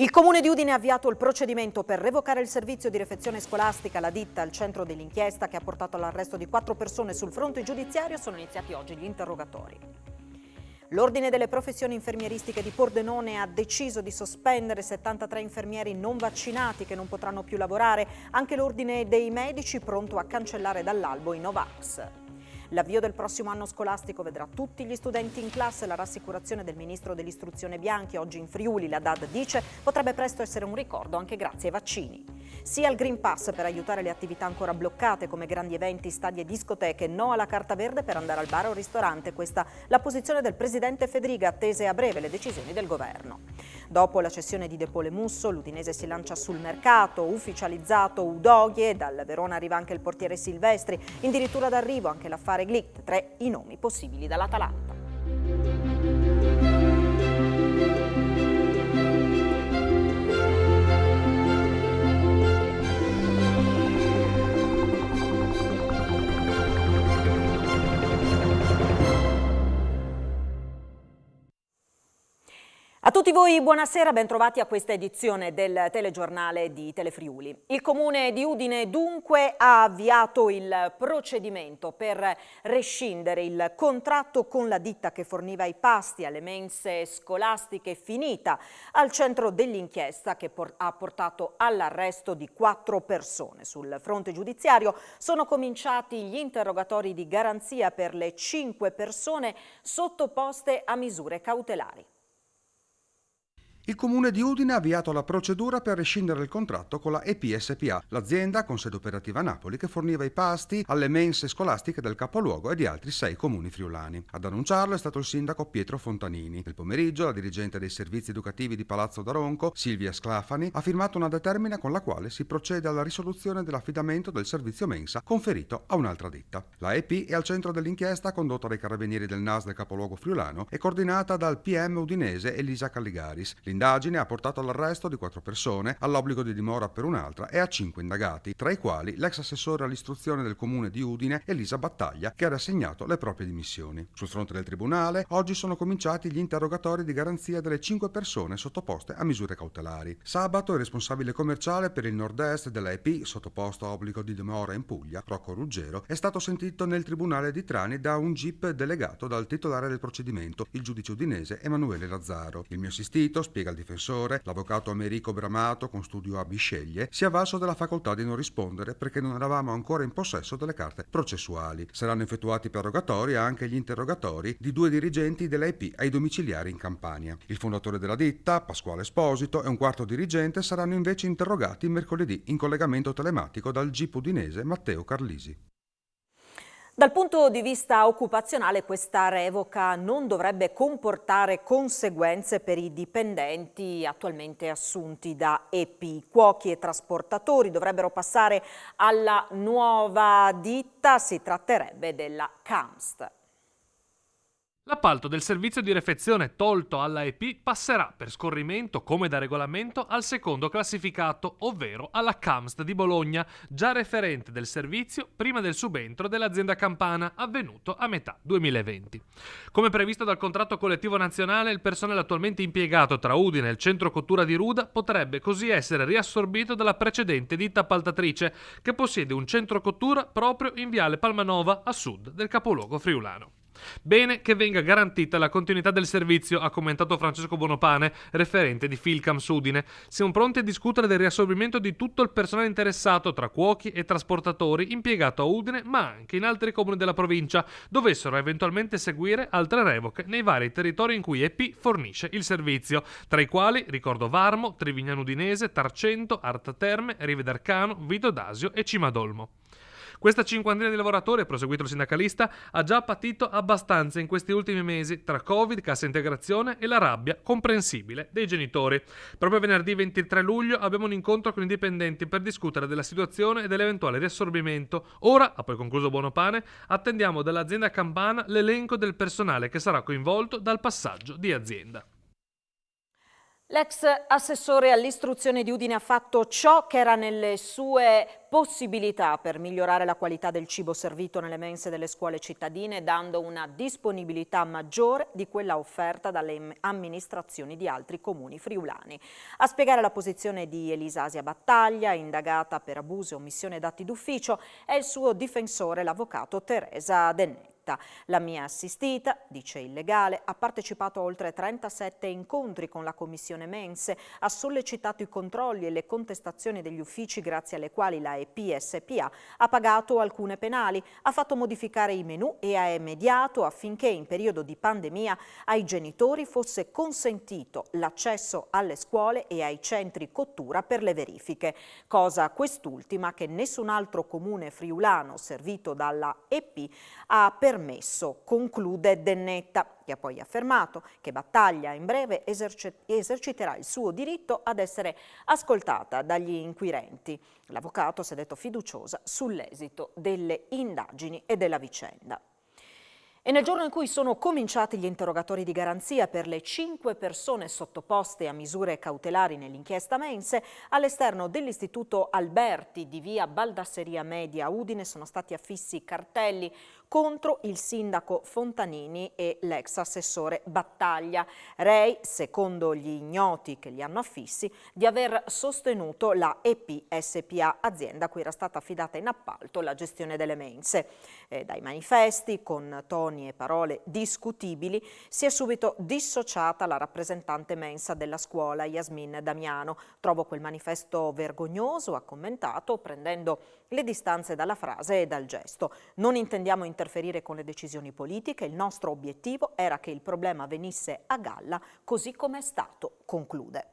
Il Comune di Udine ha avviato il procedimento per revocare il servizio di refezione scolastica. La ditta al centro dell'inchiesta che ha portato all'arresto di 4 persone sul fronte giudiziario. Sono iniziati oggi gli interrogatori. L'Ordine delle Professioni Infermieristiche di Pordenone ha deciso di sospendere 73 infermieri non vaccinati che non potranno più lavorare. Anche l'Ordine dei Medici pronto a cancellare dall'albo i Novax. L'avvio del prossimo anno scolastico vedrà tutti gli studenti in classe. La rassicurazione del ministro dell'istruzione Bianchi oggi in Friuli, la DAD dice, potrebbe presto essere un ricordo anche grazie ai vaccini. Sì al Green Pass per aiutare le attività ancora bloccate come grandi eventi, stadi e discoteche. No alla carta verde per andare al bar o ristorante. Questa la posizione del presidente Fedriga, attese a breve le decisioni del governo. Dopo la cessione di De Pole Musso, l'Udinese si lancia sul mercato, ufficializzato Udogie, dal Verona arriva anche il portiere Silvestri, addirittura d'arrivo anche l'affare Glick, 3 i nomi possibili dall'Atalanta. A tutti voi buonasera, bentrovati a questa edizione del telegiornale di Telefriuli. Il Comune di Udine dunque ha avviato il procedimento per rescindere il contratto con la ditta che forniva i pasti alle mense scolastiche, finita al centro dell'inchiesta che ha portato all'arresto di 4 persone. Sul fronte giudiziario sono cominciati gli interrogatori di garanzia per le 5 persone sottoposte a misure cautelari. Il Comune di Udine ha avviato la procedura per rescindere il contratto con la EP SpA, l'azienda con sede operativa a Napoli che forniva i pasti alle mense scolastiche del capoluogo e di altri 6 comuni friulani. Ad annunciarlo è stato il sindaco Pietro Fontanini. Nel pomeriggio la dirigente dei servizi educativi di Palazzo d'Aronco, Silvia Sclafani, ha firmato una determina con la quale si procede alla risoluzione dell'affidamento del servizio mensa conferito a un'altra ditta. La EP è al centro dell'inchiesta condotta dai carabinieri del NAS del capoluogo friulano e coordinata dal PM udinese Elisa Calligaris. L'indagine ha portato all'arresto di 4 persone, all'obbligo di dimora per un'altra e a 5 indagati, tra i quali l'ex assessore all'istruzione del Comune di Udine, Elisa Battaglia, che ha rassegnato le proprie dimissioni. Sul fronte del Tribunale, oggi sono cominciati gli interrogatori di garanzia delle 5 persone sottoposte a misure cautelari. Sabato il responsabile commerciale per il nord-est della EP, sottoposto a obbligo di dimora in Puglia, Rocco Ruggero, è stato sentito nel Tribunale di Trani da un GIP delegato dal titolare del procedimento, il giudice udinese Emanuele Lazzaro. Il mio assistito, spiega il difensore, l'avvocato Americo Bramato con studio a Bisceglie, si è avvalso della facoltà di non rispondere perché non eravamo ancora in possesso delle carte processuali. Saranno effettuati per rogatori anche gli interrogatori di 2 dirigenti dell'EP ai domiciliari in Campania. Il fondatore della ditta, Pasquale Esposito, e un quarto dirigente saranno invece interrogati mercoledì in collegamento telematico dal GIP udinese Matteo Carlisi. Dal punto di vista occupazionale questa revoca non dovrebbe comportare conseguenze per i dipendenti attualmente assunti da EP. Cuochi e trasportatori dovrebbero passare alla nuova ditta, si tratterebbe della Camst. L'appalto del servizio di refezione tolto alla EP passerà per scorrimento, come da regolamento, al secondo classificato, ovvero alla Camst di Bologna, già referente del servizio prima del subentro dell'azienda campana, avvenuto a metà 2020. Come previsto dal contratto collettivo nazionale, il personale attualmente impiegato tra Udine e il centro cottura di Ruda potrebbe così essere riassorbito dalla precedente ditta appaltatrice, che possiede un centro cottura proprio in viale Palmanova, a sud del capoluogo friulano. Bene che venga garantita la continuità del servizio, ha commentato Francesco Bonopane, referente di Filcams Udine. Siamo pronti a discutere del riassorbimento di tutto il personale interessato, tra cuochi e trasportatori, impiegato a Udine ma anche in altri comuni della provincia, dovessero eventualmente seguire altre revoche nei vari territori in cui EP fornisce il servizio, tra i quali ricordo Varmo, Trivignano Udinese, Tarcento, Arta Terme, Rive d'Arcano, Vito d'Asio e Cimadolmo. Questa cinquantina di lavoratori, ha proseguito il sindacalista, ha già patito abbastanza in questi ultimi mesi tra Covid, cassa integrazione e la rabbia comprensibile dei genitori. Proprio venerdì 23 luglio abbiamo un incontro con i dipendenti per discutere della situazione e dell'eventuale riassorbimento. Ora, ha poi concluso Bonopane, attendiamo dall'azienda campana l'elenco del personale che sarà coinvolto dal passaggio di azienda. L'ex assessore all'istruzione di Udine ha fatto ciò che era nelle sue possibilità per migliorare la qualità del cibo servito nelle mense delle scuole cittadine, dando una disponibilità maggiore di quella offerta dalle amministrazioni di altri comuni friulani. A spiegare la posizione di Elisa Asia Battaglia, indagata per abuso e omissione d'atti d'ufficio, è il suo difensore, l'avvocato Teresa Dennetta. La mia assistita, dice il legale, ha partecipato a oltre 37 incontri con la commissione mense, ha sollecitato i controlli e le contestazioni degli uffici grazie alle quali la EP SpA ha pagato alcune penali, ha fatto modificare i menù e ha mediato affinché in periodo di pandemia ai genitori fosse consentito l'accesso alle scuole e ai centri cottura per le verifiche, cosa quest'ultima che nessun altro comune friulano servito dalla EP ha permesso, conclude Dennetta, che ha poi affermato che Battaglia in breve eserciterà il suo diritto ad essere ascoltata dagli inquirenti. L'avvocato si è detto fiduciosa sull'esito delle indagini e della vicenda. E nel giorno in cui sono cominciati gli interrogatori di garanzia per le 5 persone sottoposte a misure cautelari nell'inchiesta mense, all'esterno dell'Istituto Alberti di via Baldasseria Media a Udine sono stati affissi cartelli contro il sindaco Fontanini e l'ex assessore Battaglia. Rei, secondo gli ignoti che li hanno affissi, di aver sostenuto la EP SpA, azienda a cui era stata affidata in appalto la gestione delle mense. Dai manifesti, con toni e parole discutibili, si è subito dissociata la rappresentante mensa della scuola, Yasmin Damiano. Trovo quel manifesto vergognoso, ha commentato, prendendo le distanze dalla frase e dal gesto. Non intendiamo interferire con le decisioni politiche, il nostro obiettivo era che il problema venisse a galla, così come è stato, conclude.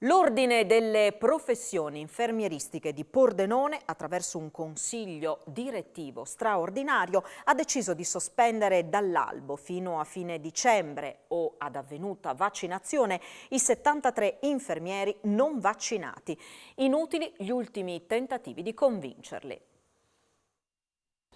L'Ordine delle professioni infermieristiche di Pordenone, attraverso un consiglio direttivo straordinario, ha deciso di sospendere dall'albo fino a fine dicembre o ad avvenuta vaccinazione i 73 infermieri non vaccinati. Inutili gli ultimi tentativi di convincerli.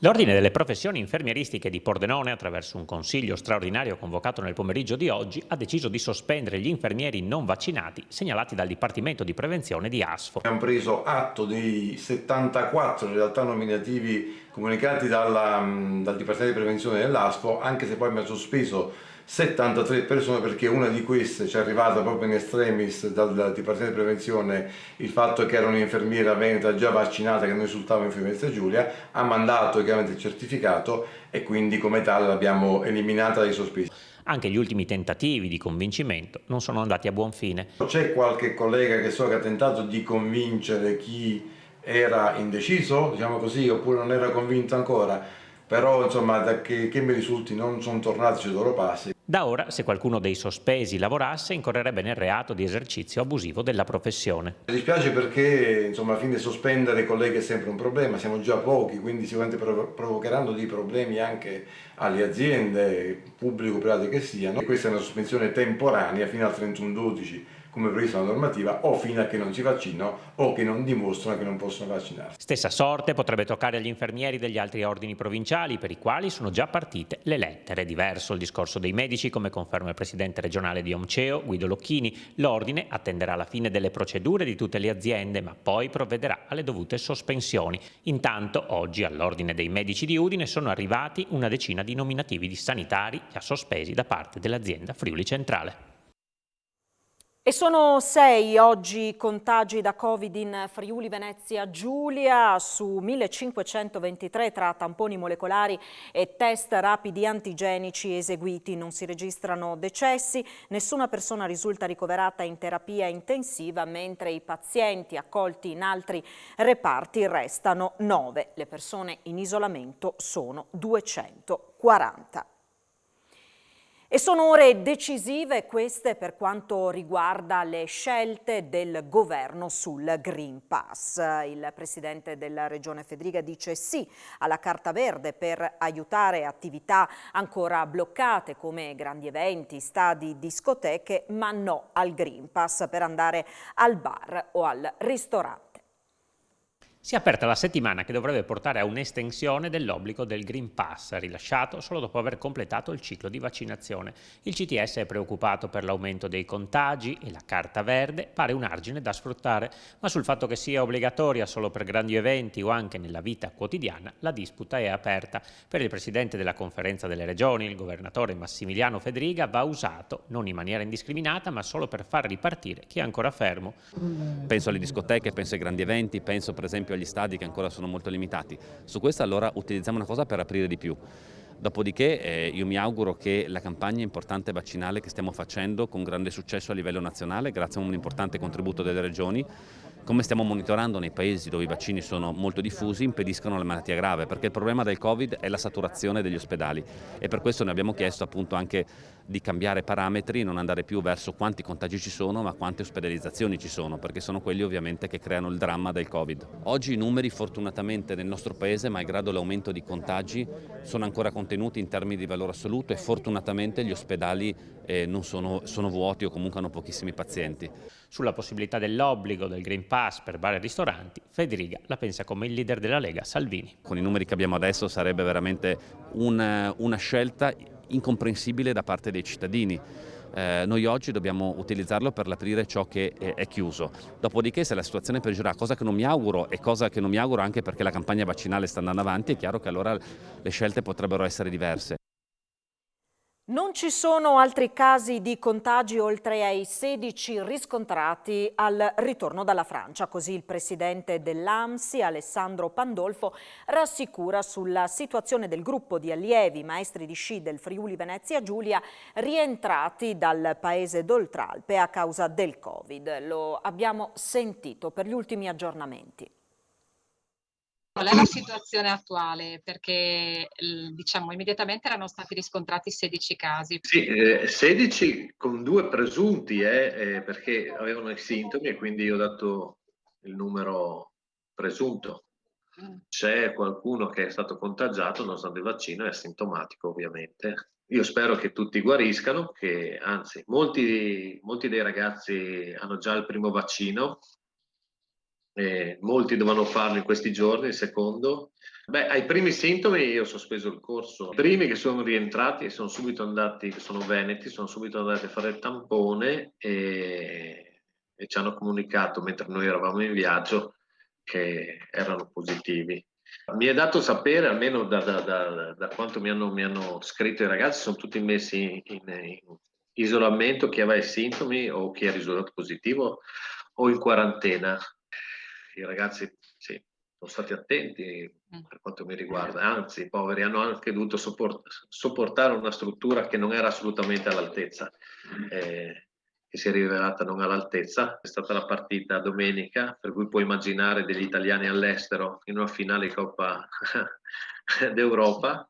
L'Ordine delle professioni infermieristiche di Pordenone, attraverso un consiglio straordinario convocato nel pomeriggio di oggi, ha deciso di sospendere gli infermieri non vaccinati segnalati dal Dipartimento di Prevenzione di ASFO. Abbiamo preso atto dei 74 in realtà nominativi comunicati dal Dipartimento di Prevenzione dell'ASFO, anche se poi abbiamo sospeso 73 persone perché una di queste ci è arrivata proprio in extremis dal Dipartimento di Prevenzione il fatto che era un'infermiera veneta già vaccinata che noi risultava infermieressa Giulia, ha mandato chiaramente il certificato e quindi come tale l'abbiamo eliminata dai sospesi. Anche gli ultimi tentativi di convincimento non sono andati a buon fine. C'è qualche collega che so che ha tentato di convincere chi era indeciso, diciamo così, oppure non era convinto ancora, però insomma da che mi risulti non sono tornati sui loro passi. Da ora, se qualcuno dei sospesi lavorasse, incorrerebbe nel reato di esercizio abusivo della professione. Mi dispiace perché insomma alla fine sospendere i colleghi è sempre un problema, siamo già pochi, quindi sicuramente provocheranno dei problemi anche alle aziende, pubblico private che siano. Questa è una sospensione temporanea fino al 31/12, come previsto dalla normativa, o fino a che non si vaccinano o che non dimostrano che non possono vaccinarsi. Stessa sorte potrebbe toccare agli infermieri degli altri ordini provinciali, per i quali sono già partite le lettere. Diverso il discorso dei medici, come conferma il presidente regionale di Omceo, Guido Locchini. L'ordine attenderà la fine delle procedure di tutte le aziende, ma poi provvederà alle dovute sospensioni. Intanto, oggi all'ordine dei medici di Udine sono arrivati una decina di nominativi di sanitari già sospesi da parte dell'azienda Friuli Centrale. E sono 6 oggi contagi da Covid in Friuli Venezia Giulia su 1523 tra tamponi molecolari e test rapidi antigenici eseguiti. Non si registrano decessi, nessuna persona risulta ricoverata in terapia intensiva, mentre i pazienti accolti in altri reparti restano 9. Le persone in isolamento sono 240. E sono ore decisive queste per quanto riguarda le scelte del governo sul Green Pass. Il presidente della Regione Fedriga dice sì alla carta verde per aiutare attività ancora bloccate come grandi eventi, stadi, discoteche, ma no al Green Pass per andare al bar o al ristorante. Si è aperta la settimana che dovrebbe portare a un'estensione dell'obbligo del Green Pass, rilasciato solo dopo aver completato il ciclo di vaccinazione. Il CTS è preoccupato per l'aumento dei contagi e la carta verde pare un argine da sfruttare, ma sul fatto che sia obbligatoria solo per grandi eventi o anche nella vita quotidiana, la disputa è aperta. Per il presidente della Conferenza delle Regioni, il governatore Massimiliano Fedriga, va usato non in maniera indiscriminata, ma solo per far ripartire chi è ancora fermo. Penso alle discoteche, penso ai grandi eventi, penso per esempio agli stadi che ancora sono molto limitati. Su questo allora utilizziamo una cosa per aprire di più. Dopodiché io mi auguro che la campagna importante vaccinale che stiamo facendo con grande successo a livello nazionale, grazie a un importante contributo delle regioni, come stiamo monitorando nei paesi dove i vaccini sono molto diffusi, impediscono la malattia grave, perché il problema del Covid è la saturazione degli ospedali e per questo ne abbiamo chiesto appunto anche di cambiare parametri, non andare più verso quanti contagi ci sono ma quante ospedalizzazioni ci sono, perché sono quelli ovviamente che creano il dramma del Covid. Oggi i numeri fortunatamente nel nostro paese, malgrado l'aumento di contagi, sono ancora contenuti in termini di valore assoluto e fortunatamente gli ospedali non sono vuoti o comunque hanno pochissimi pazienti. Sulla possibilità dell'obbligo del Green Pass per bar e ristoranti, Fedriga la pensa come il leader della Lega, Salvini. Con i numeri che abbiamo adesso sarebbe veramente una scelta incomprensibile da parte dei cittadini. Noi oggi dobbiamo utilizzarlo per aprire ciò che è chiuso. Dopodiché se la situazione peggiorerà, cosa che non mi auguro e cosa che non mi auguro anche perché la campagna vaccinale sta andando avanti, è chiaro che allora le scelte potrebbero essere diverse. Non ci sono altri casi di contagi oltre ai 16 riscontrati al ritorno dalla Francia, così il presidente dell'ANSI, Alessandro Pandolfo, rassicura sulla situazione del gruppo di allievi maestri di sci del Friuli Venezia Giulia rientrati dal paese d'Oltralpe a causa del Covid. Lo abbiamo sentito per gli ultimi aggiornamenti. Qual è la situazione attuale? Perché diciamo immediatamente erano stati riscontrati 16 casi. Sì, 16 con 2 presunti perché avevano i sintomi e quindi io ho dato il numero presunto. C'è qualcuno che è stato contagiato nonostante il vaccino, è asintomatico ovviamente. Io spero che tutti guariscano, che anzi molti dei ragazzi hanno già il primo vaccino. Molti dovranno farlo in questi giorni, il secondo. Ai primi sintomi io ho sospeso il corso. I primi che sono rientrati sono subito andati, che sono veneti, sono subito andati a fare il tampone e ci hanno comunicato mentre noi eravamo in viaggio che erano positivi. Mi è dato sapere, almeno da quanto mi hanno scritto i ragazzi, sono tutti messi in isolamento, chi aveva i sintomi o chi è risultato positivo o in quarantena. I ragazzi sì, sono stati attenti per quanto mi riguarda, anzi i poveri hanno anche dovuto sopportare una struttura che non era assolutamente all'altezza, che si è rivelata non all'altezza. È stata la partita domenica, per cui puoi immaginare degli italiani all'estero in una finale di Coppa d'Europa,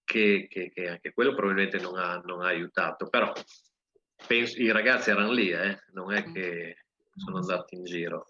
che anche quello probabilmente non ha aiutato, però penso, i ragazzi erano lì, non è che sono andati in giro.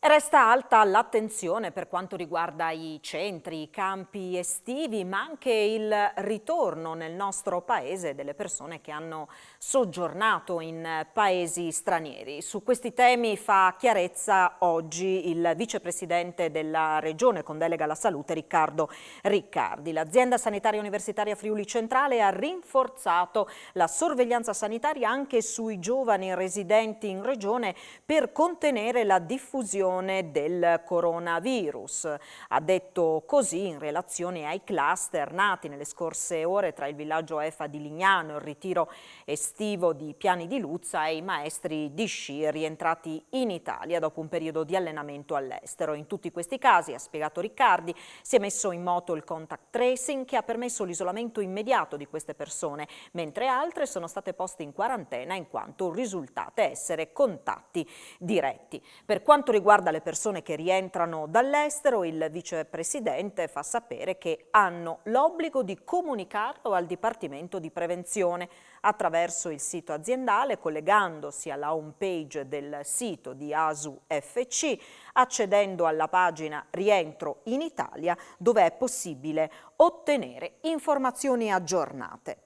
Resta alta l'attenzione per quanto riguarda i centri, i campi estivi, ma anche il ritorno nel nostro paese delle persone che hanno soggiornato in paesi stranieri. Su questi temi fa chiarezza oggi il vicepresidente della Regione con delega alla salute, Riccardo Riccardi. L'azienda sanitaria universitaria Friuli Centrale ha rinforzato la sorveglianza sanitaria anche sui giovani residenti in regione per contenere la diffusione del coronavirus. Ha detto così in relazione ai cluster nati nelle scorse ore tra il villaggio EFA di Lignano, il ritiro estivo di Piani di Luzza e i maestri di sci rientrati in Italia dopo un periodo di allenamento all'estero. In tutti questi casi, ha spiegato Riccardi, si è messo in moto il contact tracing che ha permesso l'isolamento immediato di queste persone, mentre altre sono state poste in quarantena in quanto risultate essere contatti diretti. Per quanto riguarda le persone che rientrano dall'estero, il vicepresidente fa sapere che hanno l'obbligo di comunicarlo al Dipartimento di Prevenzione attraverso il sito aziendale, collegandosi alla home page del sito di ASU FC, accedendo alla pagina Rientro in Italia, dove è possibile ottenere informazioni aggiornate.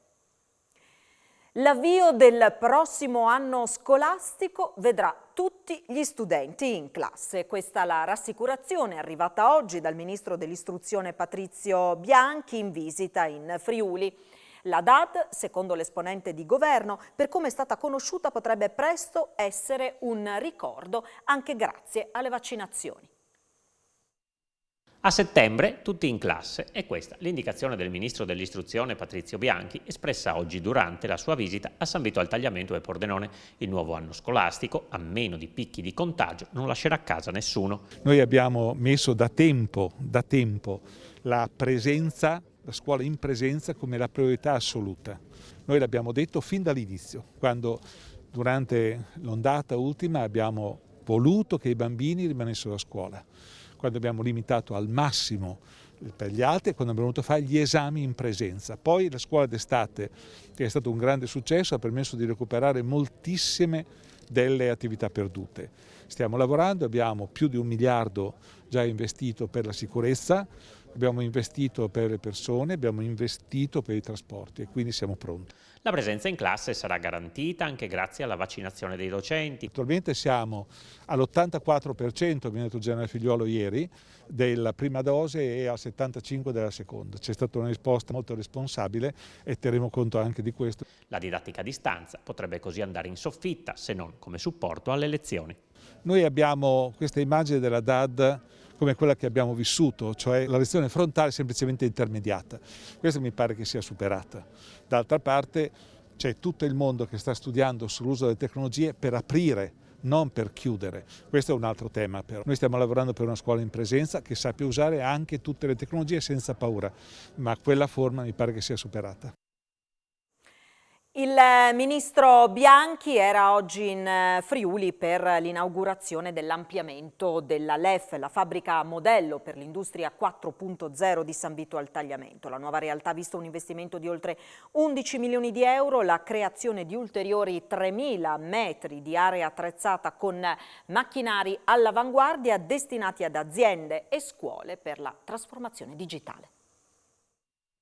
L'avvio del prossimo anno scolastico vedrà tutti gli studenti in classe. Questa è la rassicurazione arrivata oggi dal ministro dell'istruzione Patrizio Bianchi in visita in Friuli. La DAD, secondo l'esponente di governo, per come è stata conosciuta potrebbe presto essere un ricordo anche grazie alle vaccinazioni. A settembre tutti in classe, è questa l'indicazione del ministro dell'istruzione Patrizio Bianchi espressa oggi durante la sua visita a San Vito al Tagliamento e Pordenone. Il nuovo anno scolastico, a meno di picchi di contagio, non lascerà a casa nessuno. Noi abbiamo messo da tempo la presenza, la scuola in presenza come la priorità assoluta. Noi l'abbiamo detto fin dall'inizio, quando durante l'ondata ultima abbiamo voluto che i bambini rimanessero a scuola, quando abbiamo limitato al massimo per gli altri e quando abbiamo voluto fare gli esami in presenza. Poi la scuola d'estate, che è stato un grande successo, ha permesso di recuperare moltissime delle attività perdute. Stiamo lavorando, abbiamo più di 1 miliardo già investito per la sicurezza, abbiamo investito per le persone, abbiamo investito per i trasporti e quindi siamo pronti. La presenza in classe sarà garantita anche grazie alla vaccinazione dei docenti. Attualmente siamo all'84%, mi ha detto il generale Figliuolo ieri, della prima dose e al 75% della seconda. C'è stata una risposta molto responsabile e terremo conto anche di questo. La didattica a distanza potrebbe così andare in soffitta, se non come supporto alle lezioni. Noi abbiamo questa immagine della DAD come quella che abbiamo vissuto, cioè la lezione frontale semplicemente intermediata. Questa mi pare che sia superata. D'altra parte c'è tutto il mondo che sta studiando sull'uso delle tecnologie per aprire, non per chiudere. Questo è un altro tema però. Noi stiamo lavorando per una scuola in presenza che sappia usare anche tutte le tecnologie senza paura, ma quella forma mi pare che sia superata. Il ministro Bianchi era oggi in Friuli per l'inaugurazione dell'ampliamento della LEF, la fabbrica modello per l'industria 4.0 di San Vito al Tagliamento. La nuova realtà ha visto un investimento di oltre 11 milioni di euro, la creazione di ulteriori 3.000 metri di area attrezzata con macchinari all'avanguardia destinati ad aziende e scuole per la trasformazione digitale.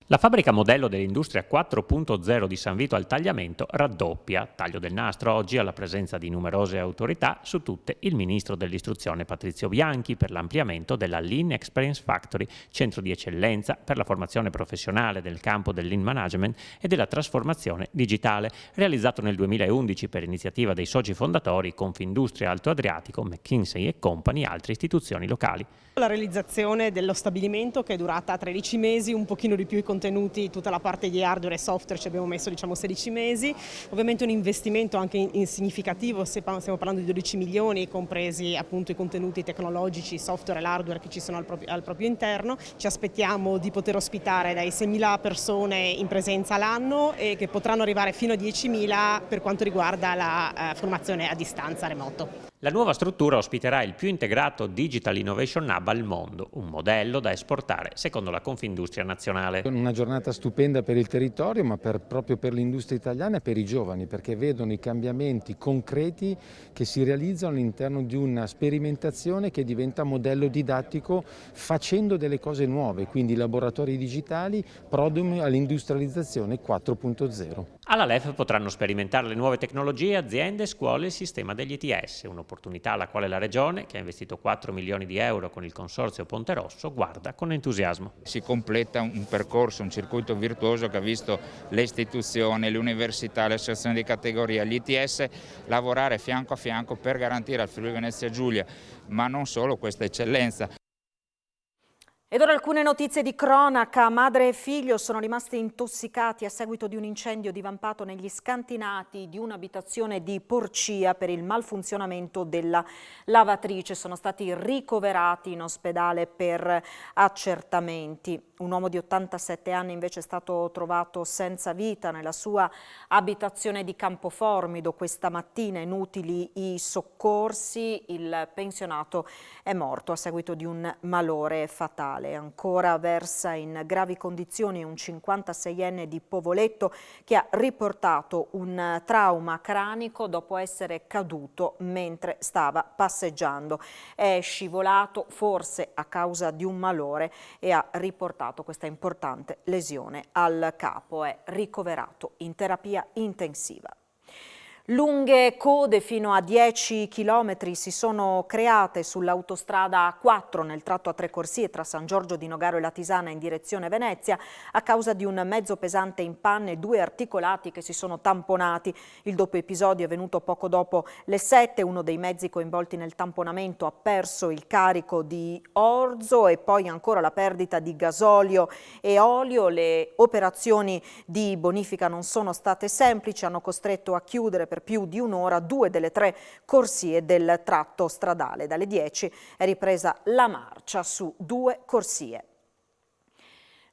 La fabbrica modello dell'industria 4.0 di San Vito al Tagliamento raddoppia, taglio del nastro oggi alla presenza di numerose autorità, su tutte il ministro dell'istruzione Patrizio Bianchi per l'ampliamento della Lean Experience Factory, centro di eccellenza per la formazione professionale del campo del Lean Management e della trasformazione digitale, realizzato nel 2011 per iniziativa dei soci fondatori Confindustria Alto Adriatico, McKinsey & Company e altre istituzioni locali. La realizzazione dello stabilimento che è durata 13 mesi, un pochino di più i contenuti, tutta la parte di hardware e software ci abbiamo messo 16 mesi, ovviamente un investimento anche significativo, stiamo parlando di 12 milioni compresi appunto i contenuti tecnologici, software e l'hardware che ci sono al proprio interno. Ci aspettiamo di poter ospitare dai 6.000 persone in presenza l'anno e che potranno arrivare fino a 10.000 per quanto riguarda la formazione a distanza remoto. La nuova struttura ospiterà il più integrato Digital Innovation Hub al mondo, un modello da esportare secondo la Confindustria nazionale. Una giornata stupenda per il territorio, ma proprio per l'industria italiana e per i giovani, perché vedono i cambiamenti concreti che si realizzano all'interno di una sperimentazione che diventa modello didattico facendo delle cose nuove, quindi laboratori digitali, prodromi all'industrializzazione 4.0. Alla LEF potranno sperimentare le nuove tecnologie aziende, scuole e il sistema degli ETS, un'opportunità alla quale la Regione, che ha investito 4 milioni di euro con il consorzio Ponte Rosso, guarda con entusiasmo. Si completa un percorso, un circuito virtuoso che ha visto le istituzioni, le università, le associazioni di categoria, gli ETS lavorare fianco a fianco per garantire al Friuli Venezia Giulia, ma non solo, questa eccellenza. Ed ora alcune notizie di cronaca. Madre e figlio sono rimasti intossicati a seguito di un incendio divampato negli scantinati di un'abitazione di Porcia per il malfunzionamento della lavatrice. Sono stati ricoverati in ospedale per accertamenti. Un uomo di 87 anni invece è stato trovato senza vita nella sua abitazione di Campoformido. Questa mattina inutili i soccorsi, il pensionato è morto a seguito di un malore fatale. stradale. Ancora versa in gravi condizioni un 56enne di Povoletto che ha riportato un trauma cranico dopo essere caduto mentre stava passeggiando. È scivolato forse a causa di un malore e ha riportato questa importante lesione al capo. È ricoverato in terapia intensiva. Lunghe code fino a 10 chilometri si sono create sull'autostrada A4 nel tratto a 3 corsie tra San Giorgio di Nogaro e Latisana in direzione Venezia a causa di un mezzo pesante in panne e 2 articolati che si sono tamponati. Il doppio episodio è venuto poco dopo le 7. Uno dei mezzi coinvolti nel tamponamento ha perso il carico di orzo e poi ancora la perdita di gasolio e olio. Le operazioni di bonifica non sono state semplici, hanno costretto a chiudere per più di un'ora 2 delle 3 corsie del tratto stradale. Dalle 10 è ripresa la marcia su 2 corsie.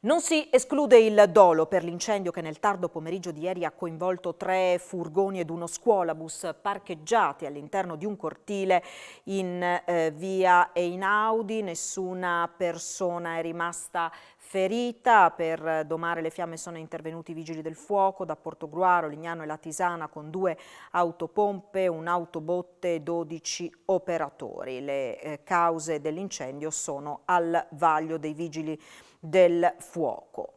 Non si esclude il dolo per l'incendio che nel tardo pomeriggio di ieri ha coinvolto 3 furgoni ed uno scuolabus parcheggiati all'interno di un cortile in via Einaudi. Nessuna persona è rimasta ferita. Per domare le fiamme sono intervenuti i vigili del fuoco da Portogruaro, Lignano e Latisana con 2 autopompe, un'autobotte e 12 operatori. Le cause dell'incendio sono al vaglio dei vigili del fuoco.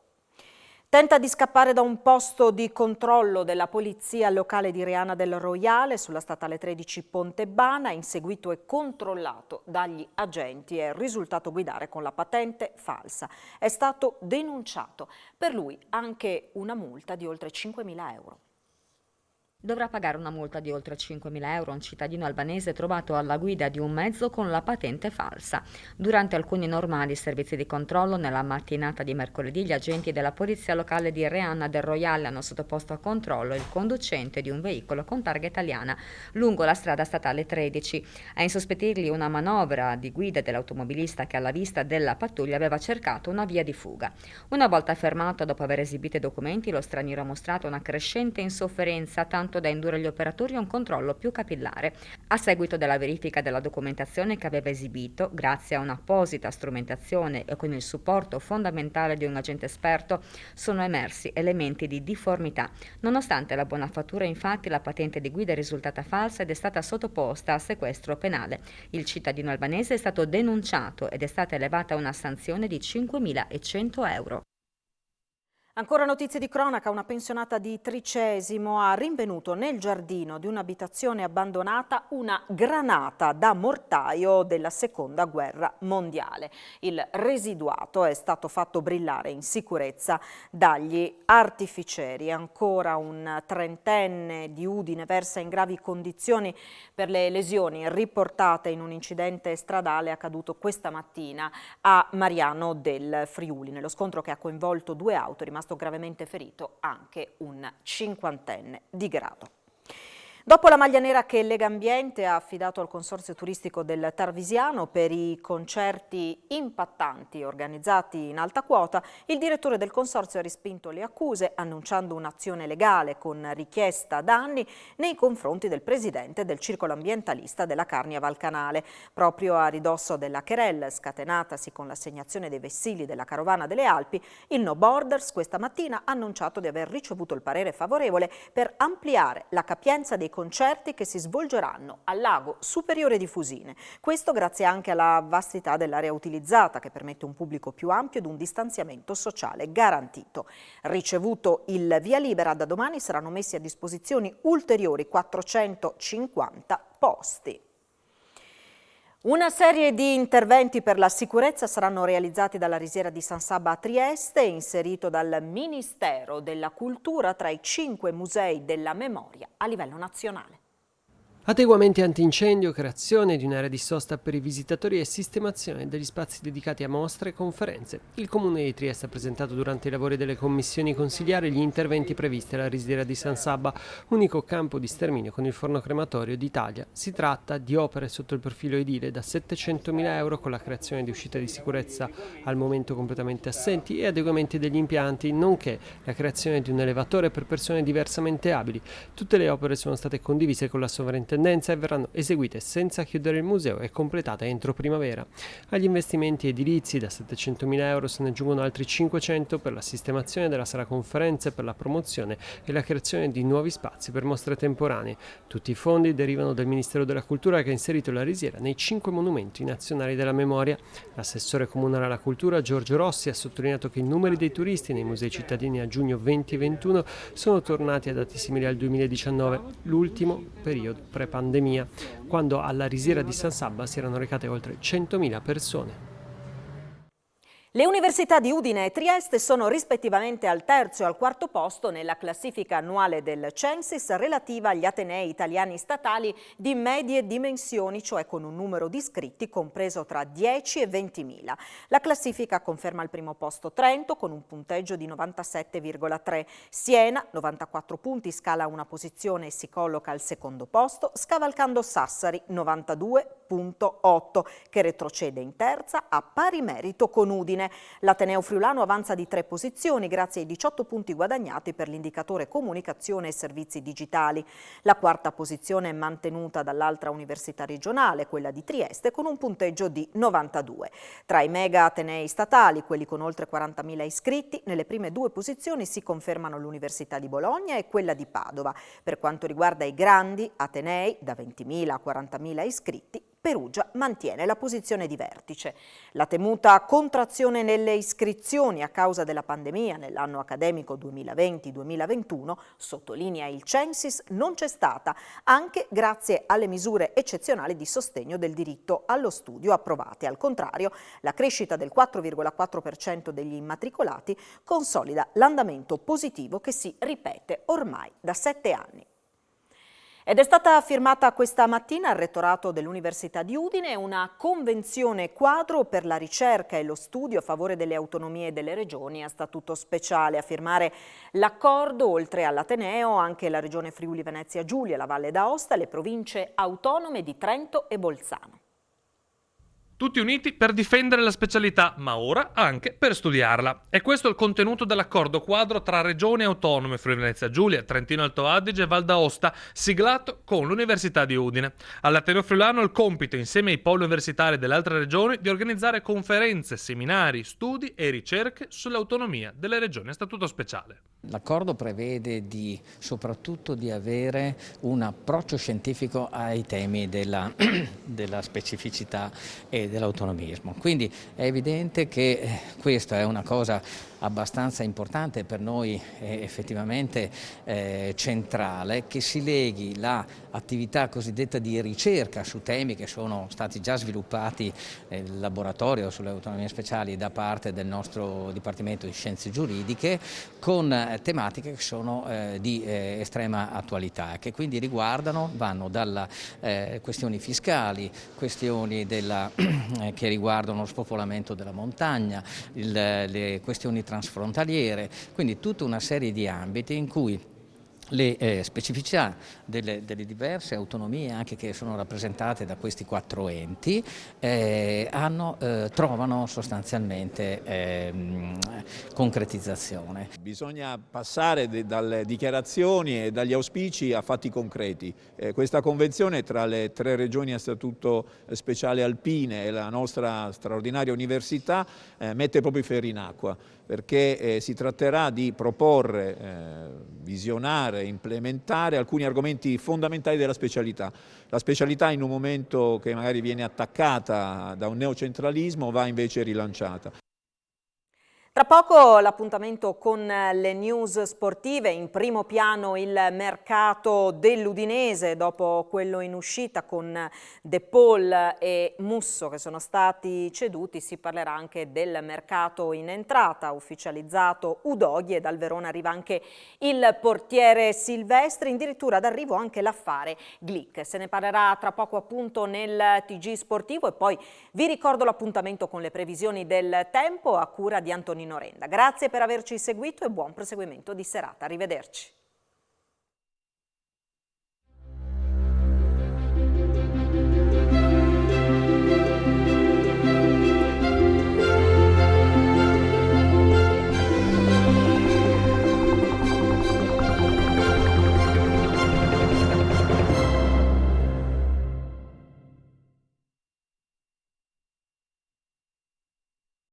Tenta di scappare da un posto di controllo della polizia locale di Reana del Roiale sulla statale 13 Pontebana, inseguito e controllato dagli agenti, è risultato guidare con la patente falsa. È stato denunciato. Per lui anche una multa di oltre 5.000 euro. Dovrà pagare una multa di oltre 5.000 euro un cittadino albanese trovato alla guida di un mezzo con la patente falsa. Durante alcuni normali servizi di controllo nella mattinata di mercoledì, gli agenti della polizia locale di Reana del Roiale hanno sottoposto a controllo il conducente di un veicolo con targa italiana lungo la strada statale 13. A insospettirgli una manovra di guida dell'automobilista che alla vista della pattuglia aveva cercato una via di fuga. Una volta fermato dopo aver esibito i documenti, lo straniero ha mostrato una crescente insofferenza, tanto da indurre gli operatori a un controllo più capillare. A seguito della verifica della documentazione che aveva esibito, grazie a un'apposita strumentazione e con il supporto fondamentale di un agente esperto, sono emersi elementi di difformità. Nonostante la buona fattura, infatti, la patente di guida è risultata falsa ed è stata sottoposta a sequestro penale. Il cittadino albanese è stato denunciato ed è stata elevata una sanzione di 5.100 euro. Ancora notizie di cronaca, una pensionata di Tricesimo ha rinvenuto nel giardino di un'abitazione abbandonata una granata da mortaio della Seconda Guerra Mondiale. Il residuato è stato fatto brillare in sicurezza dagli artificieri. Ancora un 30enne di Udine versa in gravi condizioni per le lesioni riportate in un incidente stradale accaduto questa mattina a Mariano del Friuli. Nello scontro che ha coinvolto 2 auto è rimasto gravemente ferito anche un 50enne di grado. Dopo la maglia nera che Legambiente ha affidato al Consorzio Turistico del Tarvisiano per i concerti impattanti organizzati in alta quota, il direttore del Consorzio ha respinto le accuse annunciando un'azione legale con richiesta danni nei confronti del presidente del circolo ambientalista della Carnia Valcanale. Proprio a ridosso della querelle scatenatasi con l'assegnazione dei vessilli della Carovana delle Alpi, il No Borders questa mattina ha annunciato di aver ricevuto il parere favorevole per ampliare la capienza dei concerti che si svolgeranno al Lago Superiore di Fusine. Questo grazie anche alla vastità dell'area utilizzata che permette un pubblico più ampio ed un distanziamento sociale garantito. Ricevuto il via libera, da domani saranno messi a disposizione ulteriori 450 posti. Una serie di interventi per la sicurezza saranno realizzati dalla Risiera di San Sabba a Trieste, inserito dal Ministero della Cultura tra i 5 musei della memoria a livello nazionale. Adeguamenti antincendio, creazione di un'area di sosta per i visitatori e sistemazione degli spazi dedicati a mostre e conferenze. Il Comune di Trieste ha presentato durante i lavori delle commissioni consigliari gli interventi previsti alla Risiera di San Sabba, unico campo di sterminio con il forno crematorio d'Italia. Si tratta di opere sotto il profilo edile da 700.000 euro con la creazione di uscite di sicurezza al momento completamente assenti e adeguamenti degli impianti, nonché la creazione di un elevatore per persone diversamente abili. Tutte le opere sono state condivise con la sovrintendenza sovrintendenza e verranno eseguite senza chiudere il museo e completate entro primavera. Agli investimenti edilizi da 700.000 euro se ne aggiungono altri 500 per la sistemazione della sala conferenze, per la promozione e la creazione di nuovi spazi per mostre temporanee. Tutti i fondi derivano del Ministero della Cultura, che ha inserito la risiera nei 5 monumenti nazionali della memoria. L'assessore comunale alla cultura Giorgio Rossi ha sottolineato che i numeri dei turisti nei musei cittadini a giugno 2021 sono tornati a dati simili al 2019, l'ultimo periodo pre-pandemia, quando alla risiera di San Sabba si erano recate oltre 100.000 persone. Le università di Udine e Trieste sono rispettivamente al terzo e al quarto posto nella classifica annuale del Censis relativa agli atenei italiani statali di medie dimensioni, cioè con un numero di iscritti compreso tra 10 e 20.000. La classifica conferma al primo posto Trento con un punteggio di 97,3. Siena, 94 punti, scala una posizione e si colloca al secondo posto, scavalcando Sassari, 92,8, che retrocede in terza a pari merito con Udine. L'Ateneo Friulano avanza di 3 posizioni grazie ai 18 punti guadagnati per l'indicatore comunicazione e servizi digitali. La quarta posizione è mantenuta dall'altra università regionale, quella di Trieste, con un punteggio di 92. Tra i mega atenei statali, quelli con oltre 40.000 iscritti, nelle prime 2 posizioni si confermano l'Università di Bologna e quella di Padova. Per quanto riguarda i grandi atenei, da 20.000 a 40.000 iscritti, Perugia mantiene la posizione di vertice. La temuta contrazione nelle iscrizioni a causa della pandemia nell'anno accademico 2020-2021, sottolinea il Censis, non c'è stata, anche grazie alle misure eccezionali di sostegno del diritto allo studio approvate. Al contrario, la crescita del 4,4% degli immatricolati consolida l'andamento positivo che si ripete ormai da 7 anni. Ed è stata firmata questa mattina al rettorato dell'Università di Udine una convenzione quadro per la ricerca e lo studio a favore delle autonomie delle regioni a statuto speciale. A firmare l'accordo, oltre all'Ateneo, anche la Regione Friuli Venezia Giulia, la Valle d'Aosta e le province autonome di Trento e Bolzano. Tutti uniti per difendere la specialità, ma ora anche per studiarla. E questo è il contenuto dell'accordo quadro tra regioni autonome Friuli Venezia Giulia, Trentino Alto Adige e Val d'Aosta, siglato con l'Università di Udine. All'Ateneo Friulano il compito, insieme ai poli universitari delle altre regioni, di organizzare conferenze, seminari, studi e ricerche sull'autonomia delle regioni a statuto speciale. L'accordo prevede soprattutto di avere un approccio scientifico ai temi della specificità e dell'autonomismo. Quindi è evidente che questa è una cosa abbastanza importante per noi, effettivamente centrale, che si leghi l'attività cosiddetta di ricerca su temi che sono stati già sviluppati nel laboratorio sulle autonomie speciali da parte del nostro Dipartimento di Scienze Giuridiche con tematiche che sono di estrema attualità, che quindi vanno dalle questioni fiscali, questioni che riguardano lo spopolamento della montagna, le questioni transfrontaliere, quindi tutta una serie di ambiti in cui le specificità delle diverse autonomie, anche che sono rappresentate da questi 4 enti, trovano sostanzialmente concretizzazione. Bisogna passare dalle dichiarazioni e dagli auspici a fatti concreti. Questa convenzione tra le 3 regioni a statuto speciale alpine e la nostra straordinaria università mette proprio i ferri in acqua, perché si tratterà di proporre, visionare, implementare alcuni argomenti fondamentali della specialità. La specialità, in un momento che magari viene attaccata da un neocentralismo, va invece rilanciata. Tra poco l'appuntamento con le news sportive, in primo piano il mercato dell'Udinese dopo quello in uscita con De Paul e Musso che sono stati ceduti. Si parlerà anche del mercato in entrata, ufficializzato Udogie, e dal Verona arriva anche il portiere Silvestri, addirittura d'arrivo anche l'affare Glick. Se ne parlerà tra poco appunto nel TG sportivo e poi vi ricordo l'appuntamento con le previsioni del tempo a cura di Antonino Renda. Grazie per averci seguito e buon proseguimento di serata. Arrivederci.